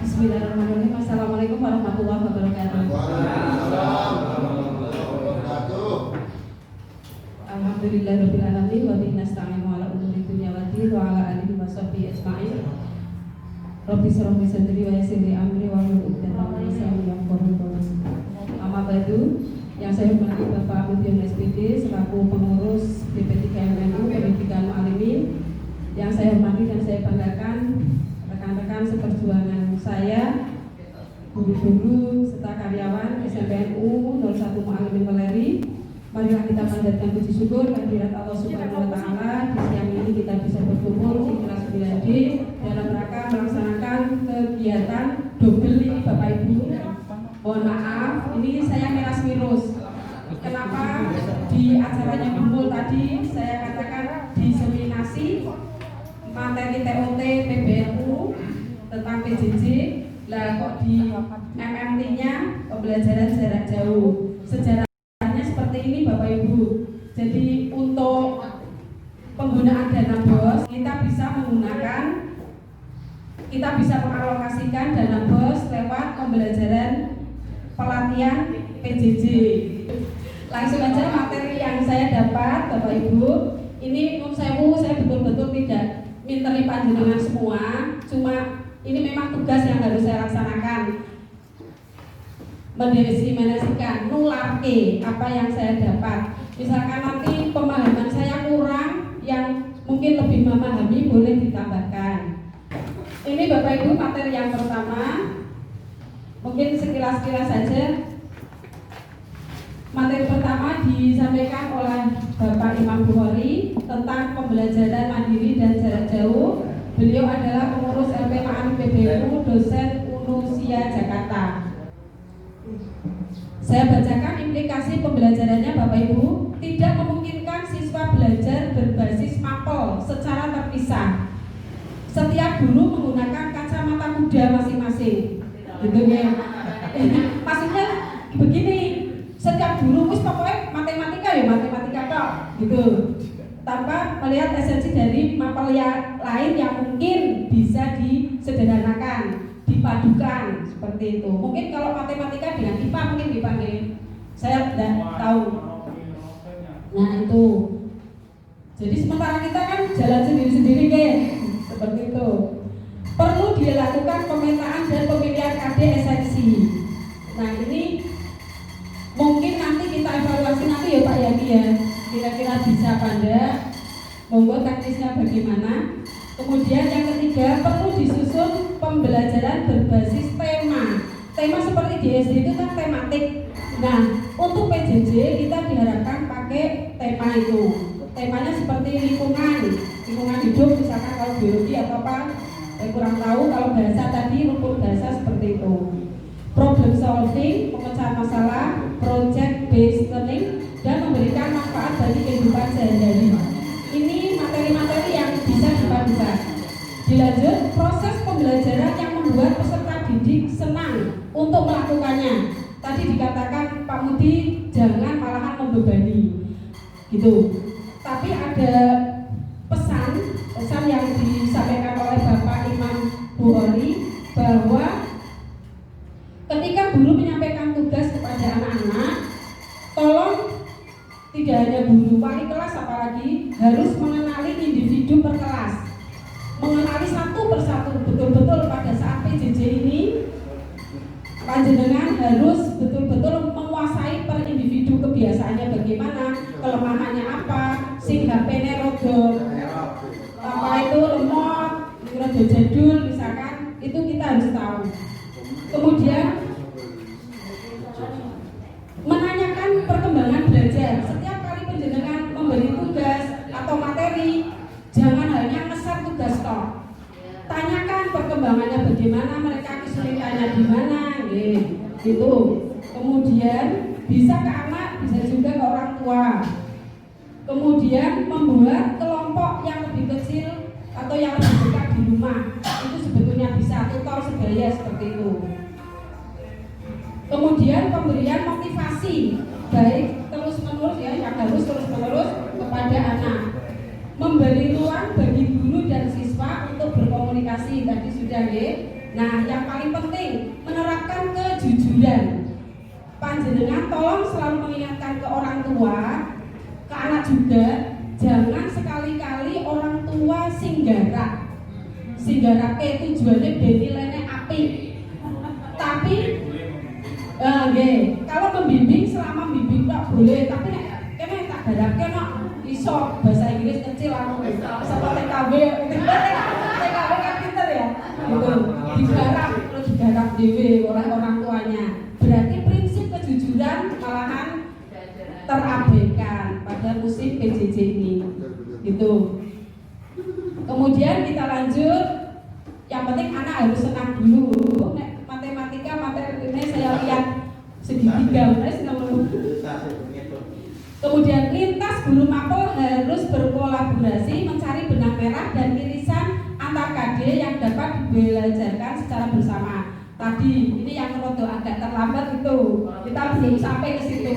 Bismillahirrahmanirrahim. Assalamualaikum warahmatullahi wabarakatuh. Waalaikumsalam warahmatullahi wabarakatuh. Alhamdulillahirabbil alamin wa bihi nasta'inu ala umuri dunya waddin wa ala alihi washabbihi ajma'in. Rabbi shrah li sadri wa yassir li amri wa hlul 'uqdatam min lisani yafqahu qawli. Amma ba'du, yang saya hormati Bapak Mutia SPD selaku pengurus BP3MNU Pendidikan Mu'alimin, yang saya hormati dan saya banggakan rekan-rekan seperjuangan saya, guru-guru serta karyawan SMPNU 01 Mu'alimin Weleri. Marilah kita panjatkan puji syukur kehadirat Allah Subhanahu wa taala. Di siang ini kita bisa berkumpul di kelas 9D dalam rangka melaksanakan kegiatan double ini Bapak Ibu. Mohon maaf, ini saya meras-mirus. Kenapa di acaranya kumpul tadi saya katakan diseminasi materi TOT PBNU tentang PJJ, lah kok di MMT-nya pembelajaran jarak jauh. Sejarahnya seperti ini Bapak Ibu. Jadi untuk penggunaan dana BOS kita bisa mengalokasikan dana BOS lewat pembelajaran pelatihan PJJ. Langsung aja materi yang saya dapat Bapak Ibu. Ini saya betul-betul tidak minteri panjenengan semua, cuma ini memang tugas yang harus saya laksanakan, mendesimasikan, nularke apa yang saya dapat. Misalkan nanti pemahaman saya kurang, yang mungkin lebih memahami boleh ditambahkan. Ini Bapak Ibu materi yang pertama, mungkin sekilas-kilas saja. Materi pertama disampaikan oleh Bapak Imam Bukhari tentang pembelajaran mandiri dan jarak jauh. Beliau adalah pengurus LP Ma'arif PBNU, dosen Unusia Jakarta. Saya bacakan implikasi pembelajarannya Bapak Ibu. Tidak memungkinkan siswa belajar berbasis mapel secara terpisah. Setiap guru menggunakan kacamata kuda masing-masing. Gitu ya. Maksudnya begini, setiap guru pokoknya matematika ya matematika kok gitu, tanpa melihat esensi dari mapel lain yang mungkin bisa disederhanakan, dipadukan seperti itu. Mungkin kalau matematika dengan IPA mungkin dipanggil, saya tidak tahu. Nah itu, jadi sementara kita kan jalan sendiri-sendiri kan, seperti itu. Perlu dilakukan pemetaan dan pemilihan KD esensi. Nah ini mungkin nanti kita evaluasi nanti ya Pak Yaki ya, kira-kira bisa apa enggak, monggo teknisnya bagaimana. Kemudian yang ketiga, perlu disusun pembelajaran berbasis tema. Tema seperti di SD itu kan tematik. Nah untuk PJJ kita diharapkan pakai tema itu. Temanya seperti lingkungan hidup, misalkan kalau biologi atau apa, saya kurang tahu. Kalau bahasa tadi rukun bahasa seperti itu. Problem solving, pemecahan masalah, project based learning, dan memberikan manfaat bagi kehidupan sehari-hari. Ini materi-materi yang bisa dipadukan. Dilanjut, proses pembelajaran yang membuat peserta didik senang untuk melakukannya. Tadi dikatakan Pak Mudi jangan malahan membebani, gitu. Tapi ada pesan yang disampaikan oleh Bapak Imam Bukhari bahwa ketika guru menyampaikan tugas kepada anak-anak, tolong tidak hanya guru, wali kelas apalagi harus mengenali individu per kelas, mengenali satu persatu. Betul-betul pada saat PJJ ini panjenengan harus betul-betul menguasai per individu, kebiasaannya bagaimana, kelemahannya apa, sing HP-nya rodo apa itu lemot, rodo jadul misalkan, itu kita harus tahu. Kemudian menanyakan perkembangan belajar. Setiap kali penjenengan memberi tugas atau materi, jangan hanya ngeser tugas toh. Tanyakan perkembangannya bagaimana, mereka kesulitannya di mana, gitu. Kemudian bisa ke anak, bisa juga ke orang tua. Kemudian membuat kelompok yang lebih kecil atau yang lebih dekat di rumah. Itu sebetulnya bisa tutor sebaya seperti itu. Kemudian pemberian motivasi baik terus-menerus ya, yang harus terus-menerus kepada anak. Memberi ruang bagi guru dan siswa untuk berkomunikasi tadi sudah ya. Nah, yang paling penting menerapkan kejujuran. Panjenengan tolong selalu mengingatkan ke orang tua, ke anak juga, jangan sekali-kali orang tua singgarak. Singgarake tujuannya benilainya apik. Tapi kalau membimbing selama membimbing tak boleh, tapi kene tak garapke nok iso bahasa Inggris kecil aku sama TKW. TKW kan pinter ya. Gitu. Digarap dhewe oleh orang tuanya. Berarti prinsip kejujuran malahan terabaikan pada musim PJJ ini. Gitu. Kemudian kita lanjut. Yang penting anak harus senang dulu. Matematika materinya saya lihat segitiga, kemudian lintas guru mapel harus berkolaborasi mencari benang merah dan irisan antar KD yang dapat dibelajarkan secara bersama. Tadi ini yang rada agak terlambat itu, kita belum sampai ke situ.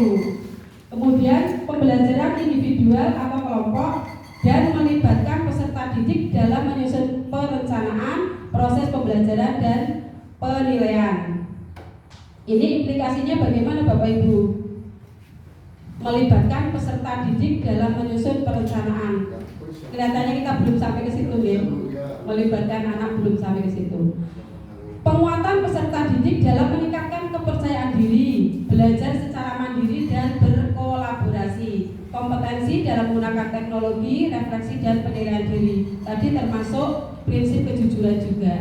Kemudian pembelajaran individual atau kelompok dan melibatkan peserta didik dalam menyusun perencanaan, proses pembelajaran dan penilaian. Ini implikasinya bagaimana Bapak Ibu? Melibatkan peserta didik dalam menyusun perencanaan. Kelihatannya kita belum sampai ke situ ya. Melibatkan anak belum sampai ke situ. Penguatan peserta didik dalam meningkatkan kepercayaan diri, belajar secara mandiri dan berkolaborasi. Kompetensi dalam menggunakan teknologi, refleksi dan penilaian diri. Tadi termasuk prinsip kejujuran juga.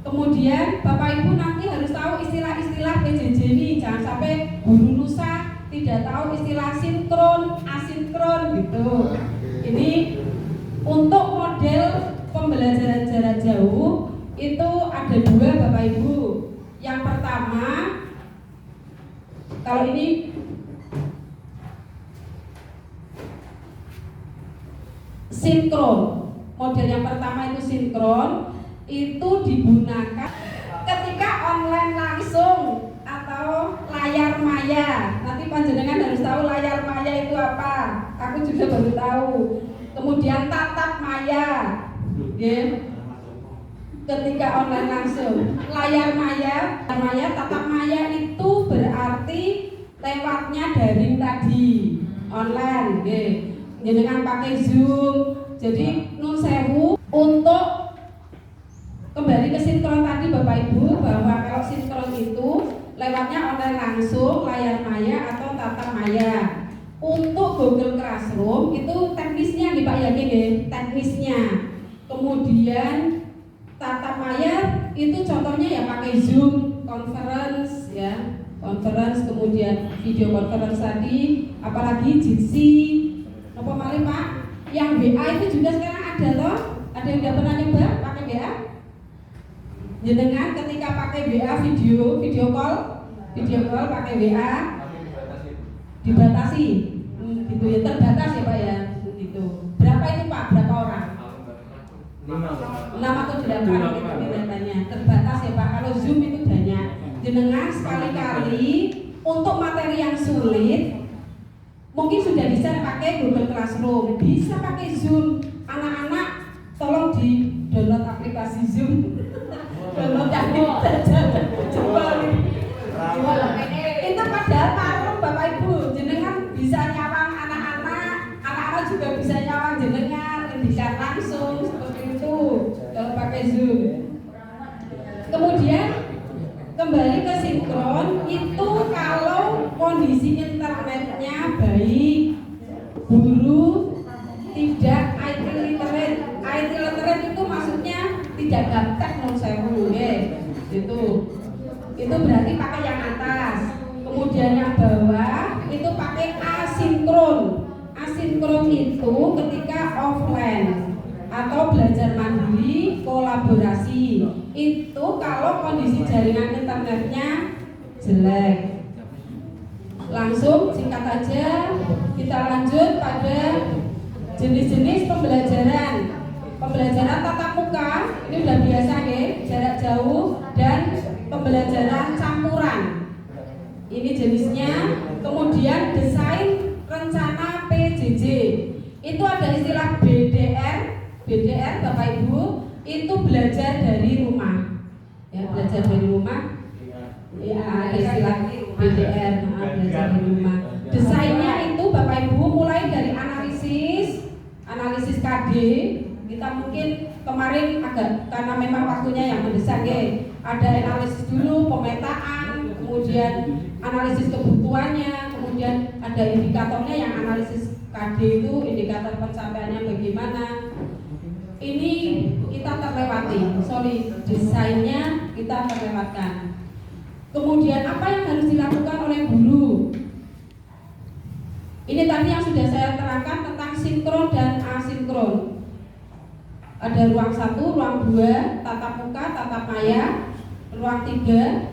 Kemudian Bapak Ibu nanti harus tahu istilah-istilah PJJ ini. Jangan sampai guru Nusa tidak tahu istilah sinkron, asinkron gitu. Ini untuk model pembelajaran jarak jauh itu ada dua Bapak Ibu. Yang pertama, kalau ini sinkron. Model yang pertama itu sinkron, itu digunakan ketika online langsung atau layar maya. Nanti panjenengan harus tahu layar maya itu apa. Aku juga baru tahu. Kemudian tatap maya, ketika online langsung. Layar maya, tatap maya itu berarti lewatnya daring tadi, online, dengan pakai Zoom. Jadi nun sewu untuk kembali ke sinkron tadi Bapak Ibu, bahwa kalau sinkron itu lewatnya online langsung, layar maya atau tatap maya. Untuk Google Classroom itu teknisnya nih Pak Yaki nih, teknisnya. Kemudian tatap maya itu contohnya ya pakai Zoom, conference ya, conference, kemudian video conference tadi, apalagi Jitsi, apa malih Pak? Yang WA itu juga sekarang ada loh. Ada yang udah pernah nyoba pakai WA? Jenengan ketika pakai WA video call pakai WA dibatasi, gitu ya, terbatas ya Pak ya, gitu. Berapa itu Pak? Berapa orang? 6 atau 8 gitu datanya. Terbatas ya Pak. Kalau Zoom itu banyak. Jenengan sekali-kali untuk materi yang sulit mungkin sudah bisa pakai Google Classroom, bisa pakai Zoom. Anak-anak tolong di download aplikasi Zoom. Download itu padahal parum Bapak Ibu. Jenengan bisa nyawang anak-anak juga bisa nyawang jenengan, bisa langsung seperti itu kalau pakai Zoom. Kemudian kembali ke sinkron itu kalau kondisi internetnya baik, guru tidak IT literate. IT literate itu maksudnya tidak gaptek non sewu gitu. Itu berarti pakai yang atas. Kemudian yang bawah itu pakai asinkron. Asinkron itu ketika offline atau belajar mandiri, kolaborasi. Itu kalau kondisi jaringan internetnya jelek. Langsung singkat aja kita lanjut pada jenis-jenis pembelajaran. Pembelajaran tatap muka ini udah biasa ya, jarak jauh, dan pembelajaran campuran. Ini jenisnya. Kemudian desain rencana PJJ. Itu ada istilah BDR Bapak Ibu, itu belajar dari rumah. Ya, belajar dari rumah. Ya, ada istilah BDR, belajar dari rumah. Desainnya itu Bapak Ibu mulai dari analisis KD. Kita mungkin kemarin agak karena memang waktunya yang mendesak ya. Ada analisis dulu, pemetaan, kemudian analisis kebutuhannya, kemudian ada indikatornya yang analisis KD itu indikator pencapaiannya bagaimana. Ini kita terlewati, desainnya kita terlewatkan. Kemudian apa yang harus dilakukan oleh guru? Ini tadi yang sudah saya terangkan tentang sinkron dan asinkron. Ada ruang 1, ruang 2, tatap muka, tatap maya. Ruang 3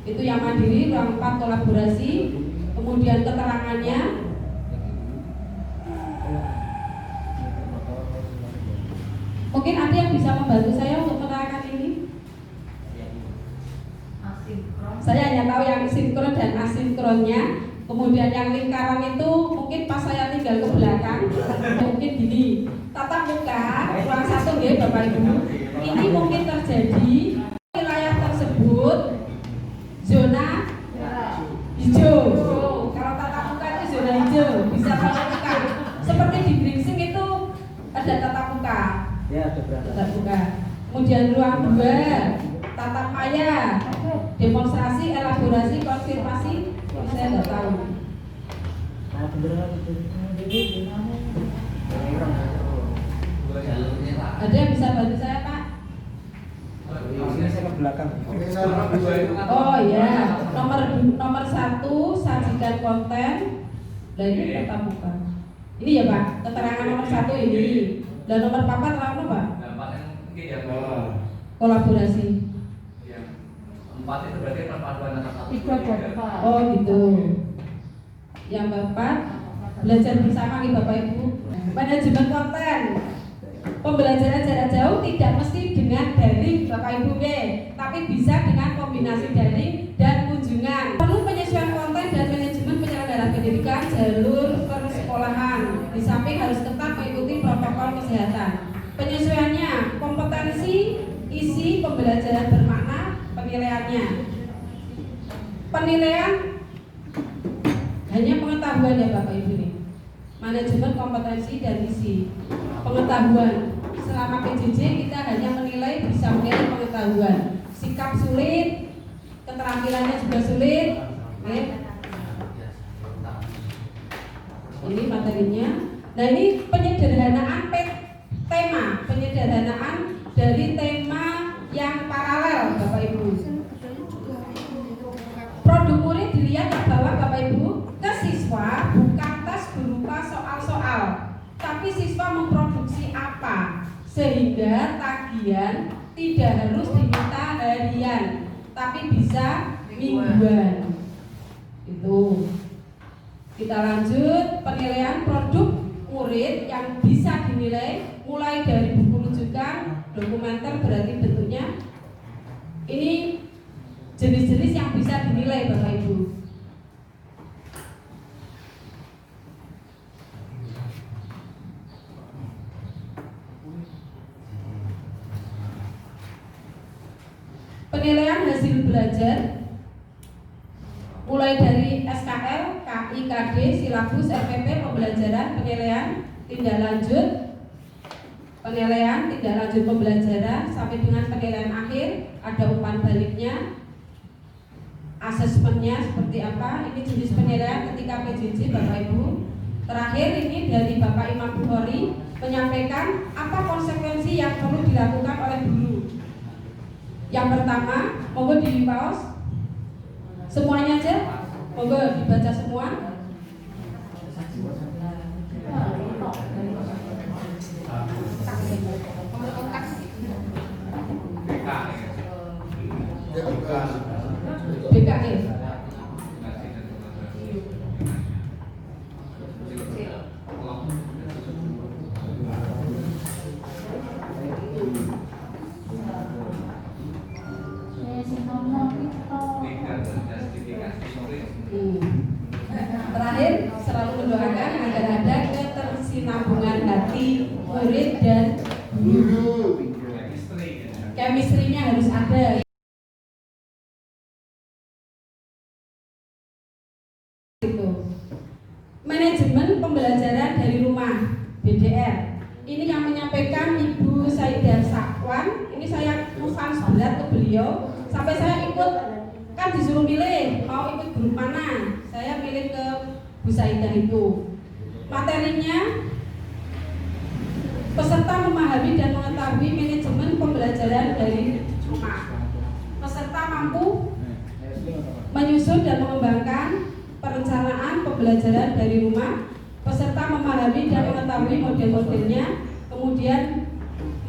itu yang mandiri, ruang 4 kolaborasi. Kemudian keterangannya. Mungkin ada yang bisa membantu saya untuk menerangkan ini? Saya hanya tahu yang sinkron dan asinkronnya. Kemudian yang lingkaran itu mungkin pas saya tinggal ke belakang, mungkin gini. Tatap muka, ruang 1 ya Bapak Ibu. Ini mungkin terjadi wilayah tersebut zona hijau. Kalau tatap muka itu zona hijau, bisa tatap muka. Seperti di Bringsing itu ada tatap muka. Ya, ada berapa? Tatap muka. Kemudian ruang 2, tatap maya, demonstrasi, elaborasi, konfirmasi. Ini saya nggak tahu. Ada yang bisa bantu saya Pak? Ini saya ke belakang. Oh ya, nomor 1 sajikan konten. Dan ini tatap muka. Ini ya Pak, keterangan nomor 1 ini. Dan nomor 4 apa Pak? Kolaborasi. Yang 4 itu berarti perpaduan antara 1 3. Oh gitu. Yang keempat, belajar bersama nih Bapak Ibu. Manajemen konten. Pembelajaran jarak jauh tidak mesti dengan daring Bapak Ibu tapi bisa dengan kombinasi daring dan kunjungan. Perlu penyesuaian konten dan manajemen penyelenggaraan pendidikan jalur persekolahan. Di samping harus tetap mengikuti protokol kesehatan. Penyesuaiannya, kompetensi, isi pembelajaran bermakna, penilaiannya. Penilaian hanya pengetahuan ya Bapak Ibu nih. Manajemen kompetensi dan isi pengetahuan. Selama PJJ kita hanya menilai, bisa menilai pengetahuan. Sikap sulit, keterampilannya juga sulit. Oke. Ini materinya. Nah ini penyederhanaan tema, penyederhanaan dari tema yang paralel Bapak Ibu. Produk murid dilihat ke bawah Bapak Ibu. Ke siswa bukan tes berupa soal-soal, tapi siswa memproduksi apa, sehingga tagihan tidak harus diminta harian, tapi bisa mingguan. Itu. Kita lanjut penilaian produk murid yang bisa dinilai mulai dari buku rujukan, dokumenter berarti bentuknya. Ini jenis-jenis yang bisa dinilai Bapak Ibu. Penilaian hasil belajar mulai dari SKL, KI, KD, silabus, RPP, pembelajaran, penilaian, tindak lanjut, penilaian, tindak lanjut pembelajaran sampai dengan penilaian akhir, ada umpan baliknya, asesmennya seperti apa. Ini jenis penilaian ketika PJJ Bapak Ibu. Terakhir ini dari Bapak Imam Bukhari menyampaikan apa konsekuensi yang perlu dilakukan oleh guru. Yang pertama, monggo di pause semuanya aja, monggo dibaca semua. BKE. Terakhir, selalu mendoakan agar ada ketersinambungan hati murid dan guru. Chemistry-nya harus ada. Manajemen pembelajaran dari rumah BDR. Ini yang menyampaikan Ibu Saidah Sakwan. Ini saya fans berat ke beliau. Sampai saya ikut, kan disuruh milih mau ikut grup mana. Saya milih ke Bu Saidah itu. Materinya, peserta memahami dan mengetahui manajemen pembelajaran dari rumah. Peserta mampu menyusun dan mengembangkan perencanaan pembelajaran dari rumah. Peserta memahami dan mengetahui model-modelnya, kemudian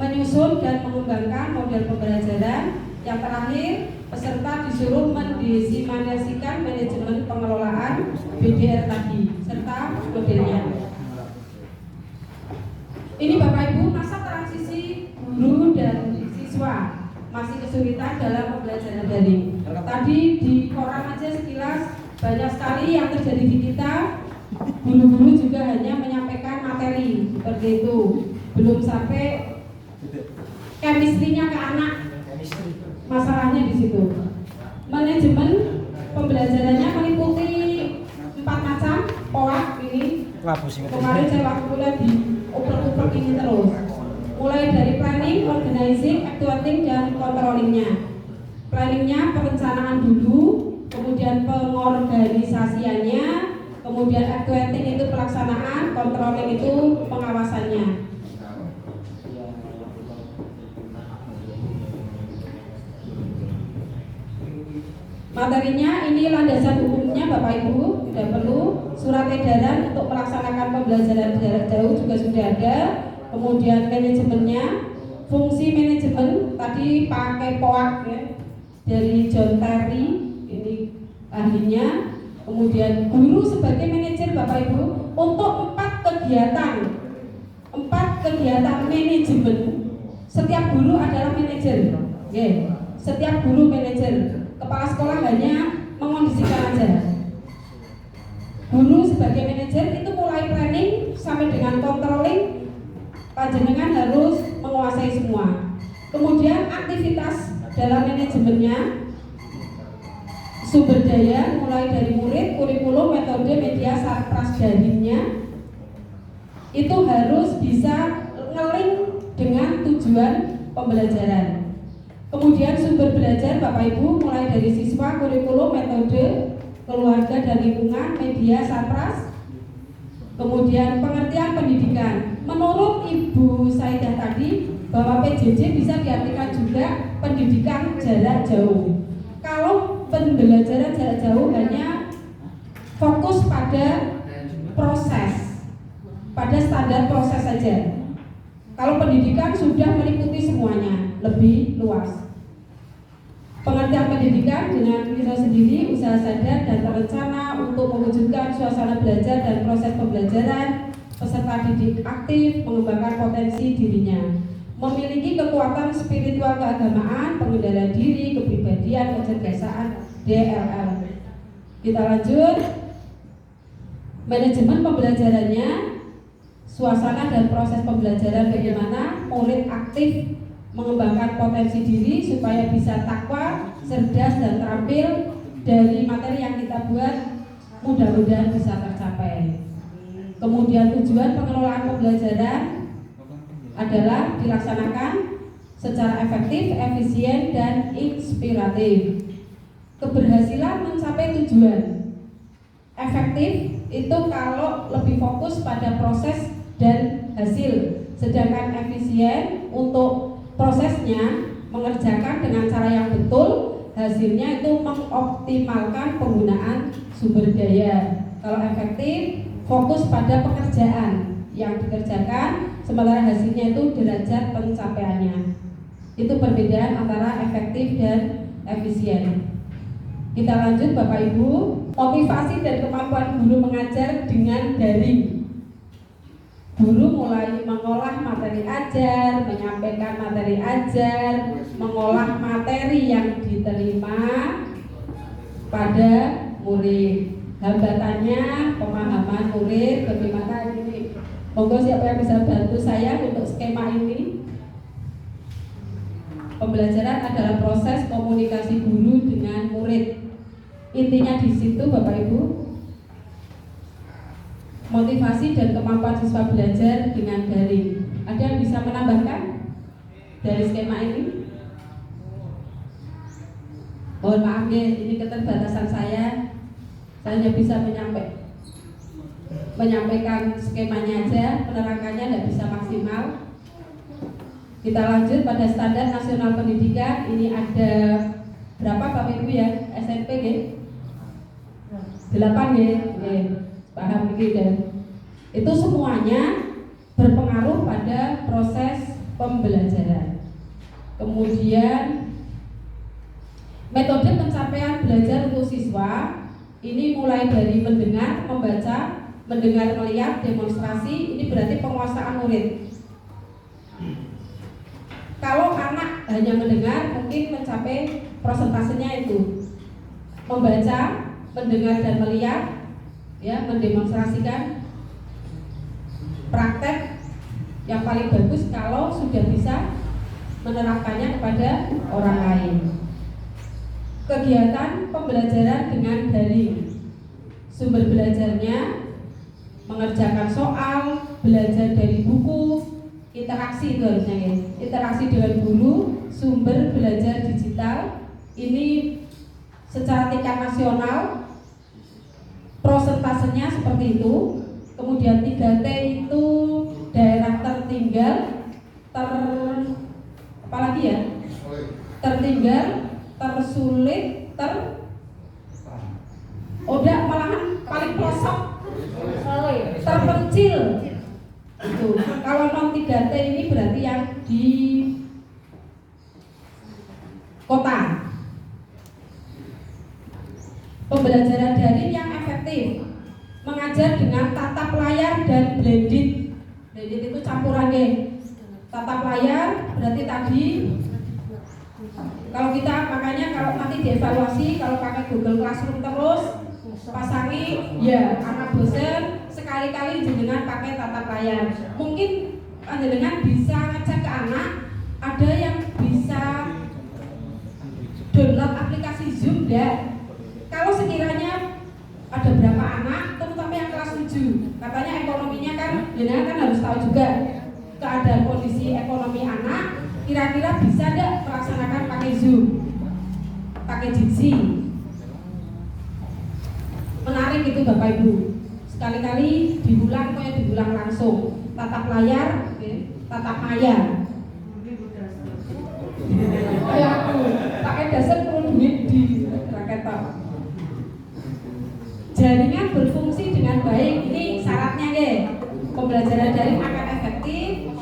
menyusun dan mengembangkan model pembelajaran. Yang terakhir, peserta disuruh mendesimasikan manajemen pengelolaan BDR tadi serta modelnya. Ini Bapak Ibu, masa transisi guru dan siswa masih kesulitan dalam pembelajaran daring. Tadi di koran aja sekilas banyak sekali yang terjadi di kita. Guru-guru juga hanya menyampaikan materi seperti itu, belum sampai chemistry-nya ke anak. Masalahnya di situ. Manajemen pembelajarannya meliputi 4 macam pola ini. Kemarin saya waktu kuliah di uprek-uprek ini terus. Mulai dari planning, organizing, actuating, dan controllingnya. Planningnya perencanaan dulu, kemudian pengorganisasiannya, kemudian actuating itu pelaksanaan, controlling itu pengawasannya. Materinya ini landasan hukumnya Bapak Ibu tidak perlu. Surat edaran untuk melaksanakan pembelajaran jarak jauh juga sudah ada. Kemudian manajemennya, fungsi manajemen tadi pakai POAK ya, dari John Terry ini ahlinya. Kemudian guru sebagai manajer Bapak Ibu untuk 4 kegiatan manajemen. Setiap guru adalah manajer. Setiap guru manajer. Kepala sekolah hanya mengondisikan aja. Guru sebagai manajer itu mulai planning sampai dengan controlling, panjenengan harus menguasai semua. Kemudian aktivitas dalam manajemennya, sumber daya mulai dari murid, kurikulum, metode, media, sarpras, daringnya itu harus bisa nge-link dengan tujuan pembelajaran. Kemudian sumber belajar Bapak Ibu mulai dari siswa, kurikulum, metode, keluarga dan lingkungan, media, sarpras. Kemudian pengertian pendidikan. Menurut Ibu Saidah tadi bahwa PJJ bisa diartikan juga pendidikan jarak jauh. Kalau pembelajaran jarak jauh hanya fokus pada proses, pada standar proses saja. Kalau pendidikan sudah meliputi semuanya, lebih luas. Pengertian pendidikan dengan diri sendiri, usaha sadar dan terencana untuk mewujudkan suasana belajar dan proses pembelajaran. Peserta didik aktif mengembangkan potensi dirinya, memiliki kekuatan spiritual keagamaan, pengendalian diri, kepribadian, kecerdasan, DLL. Kita lanjut. Manajemen pembelajarannya, suasana dan proses pembelajaran bagaimana murid aktif mengembangkan potensi diri supaya bisa takwa, cerdas dan terampil dari materi yang kita buat, mudah-mudahan bisa tercapai. Kemudian tujuan pengelolaan pembelajaran adalah dilaksanakan secara efektif, efisien, dan inspiratif. Keberhasilan mencapai tujuan. Efektif itu kalau lebih fokus pada proses dan hasil, sedangkan efisien untuk prosesnya mengerjakan dengan cara yang betul, hasilnya itu mengoptimalkan penggunaan sumber daya. Kalau efektif fokus pada pekerjaan yang dikerjakan, sementara hasilnya itu derajat pencapaiannya. Itu perbedaan antara efektif dan efisien. Kita lanjut Bapak Ibu. Motivasi dan kemampuan guru mengajar dengan daring. Guru mulai mengolah materi ajar, menyampaikan materi ajar, mengolah materi yang diterima pada murid. Hambatannya pemahaman murid bagaimana ini. Monggo siapa yang bisa bantu saya untuk skema ini? Pembelajaran adalah proses komunikasi guru dengan murid. Intinya di situ Bapak Ibu, motivasi dan kemampuan siswa belajar dengan daring. Ada yang bisa menambahkan dari skema ini? Mohon maaf ya, ini keterbatasan saya hanya bisa menyampaikan skemanya aja, penerangannya tidak bisa maksimal. Kita lanjut pada standar nasional pendidikan. Ini ada berapa Bapak Ibu ya? SMP ya? 8 ya? Paham gitu. Itu semuanya berpengaruh pada proses pembelajaran. Kemudian metode pencapaian belajar untuk siswa ini mulai dari mendengar, membaca, mendengar, melihat, demonstrasi. Ini berarti penguasaan murid. Kalau anak hanya mendengar, mungkin mencapai prosentasenya itu membaca, mendengar dan melihat, ya, mendemonstrasikan. Praktek yang paling bagus kalau sudah bisa menerapkannya kepada orang lain. Kegiatan pembelajaran dengan daring, sumber belajarnya mengerjakan soal, belajar dari buku, interaksi itu harusnya ya. Interaksi dengan guru, sumber belajar digital. Ini secara tingkat nasional prosentasenya seperti itu. Kemudian 3T itu daerah tertinggal, apalagi ya? Tertinggal, tersulit, malahan paling pelosok, terpencil. Itu. Kalau non 3T ini berarti yang di kota. Pembelajaran daring yang efektif, mengajar dengan tatap layar dan blended. Blended itu campuran ya. Tatap layar berarti tadi kalau kita, makanya kalau nanti dievaluasi, kalau pakai Google Classroom terus pasangi, ya anak bosen, sekali-kali jenengan pakai tatap layar. Mungkin jenengan bisa ngecek ke anak, ada yang bisa download aplikasi Zoom ya. Kalau sekiranya ada berapa anak, terutama yang kelas 7, katanya ekonominya kan, jenengan kan harus tahu juga keadaan kondisi ekonomi anak. Kira-kira bisa tidak melaksanakan pakai Zoom, pakai Jitsi? Menarik itu Bapak Ibu. Sekali-kali diulang, diulang langsung. Tatap layar, tatap maya. Kayak aku, pakai dasar perlu duit di Raketop. Jaringan berfungsi dengan baik. Ini syaratnya ya. Pembelajaran daring akan efektif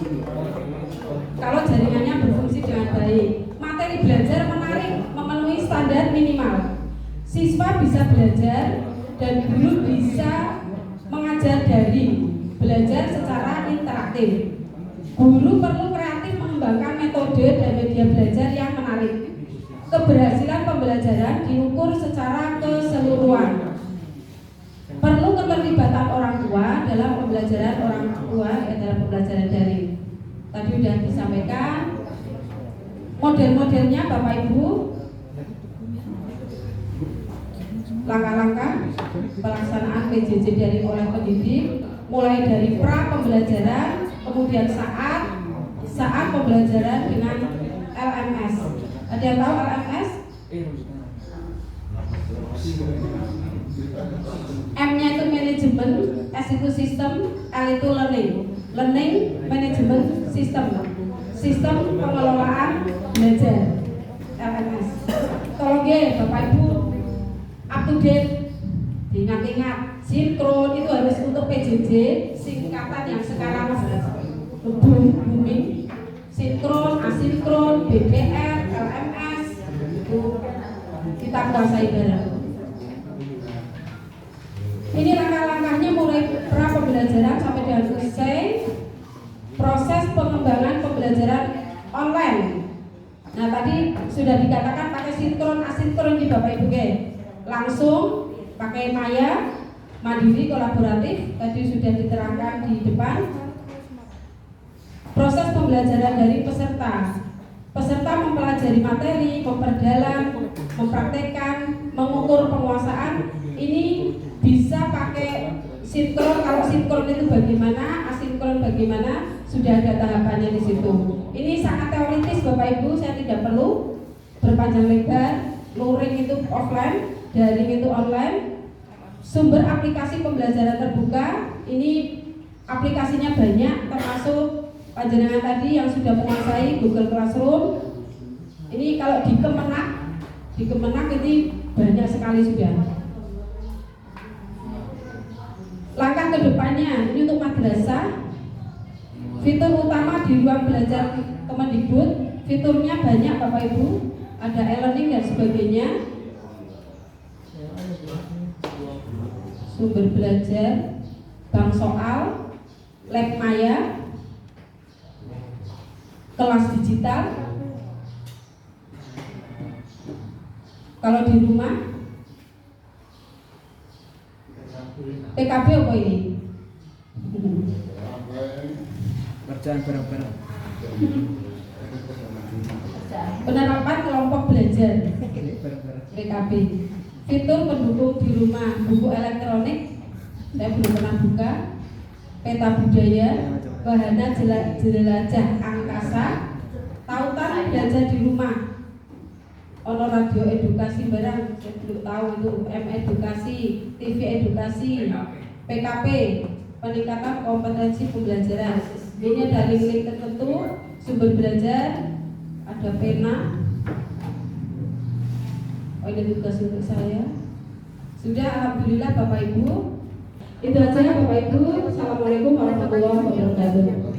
kalau jaringannya berfungsi dengan baik. Materi belajar menarik, memenuhi standar minimal. Siswa bisa belajar dan guru bisa mengajar daring, belajar secara interaktif. Guru perlu kreatif mengembangkan metode dan media belajar yang menarik. Keberhasilan pembelajaran diukur secara keseluruhan. Perlu keterlibatan orang tua dalam pembelajaran dalam pembelajaran daring. Tadi sudah disampaikan model-modelnya Bapak Ibu, langkah-langkah pelaksanaan PJJ daring oleh pendidik, mulai dari pra pembelajaran, kemudian saat pembelajaran dengan LMS. Ada yang tahu LMS? M-nya itu manajemen, S itu sistem, L itu learning management system, sistem pengelolaan belajar, LMS. Tolong ya Bapak Ibu up to date, diingat-ingat. Sinkron itu harus untuk PJJ, singkatan yang sekarang booming. Sinkron, asinkron, BBM, LMS itu kita kuasai bareng. Ini langkah-langkahnya mulai pra pembelajaran sampai dengan selesai proses pengembangan pembelajaran online. Nah tadi sudah dikatakan pakai sinkron, asinkron di Bapak Ibu langsung pakai maya, mandiri, kolaboratif. Tadi sudah diterangkan di depan. Proses pembelajaran dari peserta. Peserta mempelajari materi, memperdalam, mempraktekkan, mengukur penguasaan. Ini bisa pakai Sinkron, kalau sinkron itu bagaimana, asinkron bagaimana, sudah ada tahapannya di situ. Ini sangat teoritis Bapak Ibu, saya tidak perlu berpanjang lebar. Luring itu offline, daring itu online. Sumber aplikasi pembelajaran terbuka, ini aplikasinya banyak, termasuk panjenengan tadi yang sudah menguasai Google Classroom. Ini kalau di Kemenak ini banyak sekali sudah. Langkah kedepannya ini untuk madrasah. Fitur utama di ruang belajar Kemendikbud, fiturnya banyak Bapak Ibu, ada e-learning dan sebagainya. Sumber belajar, bank soal, lab maya, kelas digital. Kalau di rumah PKB apa ini? Kerjaan bareng-bareng. Penerapan kelompok belajar Bareng-bareng. PKB. Fitur pendukung di rumah, buku elektronik, saya belum pernah buka. Peta budaya, wahana jelajah angkasa, tautan belajar di rumah. Ono radio edukasi barang, saya belum tahu itu M edukasi, TV edukasi, PKP, peningkatan kompetensi pembelajaran. Ini ada link-link tertentu, sumber belajar, ada pena. Oh, ini tugas untuk saya. Sudah, alhamdulillah Bapak Ibu. Itu aja Bapak Ibu. Assalamualaikum warahmatullahi wabarakatuh.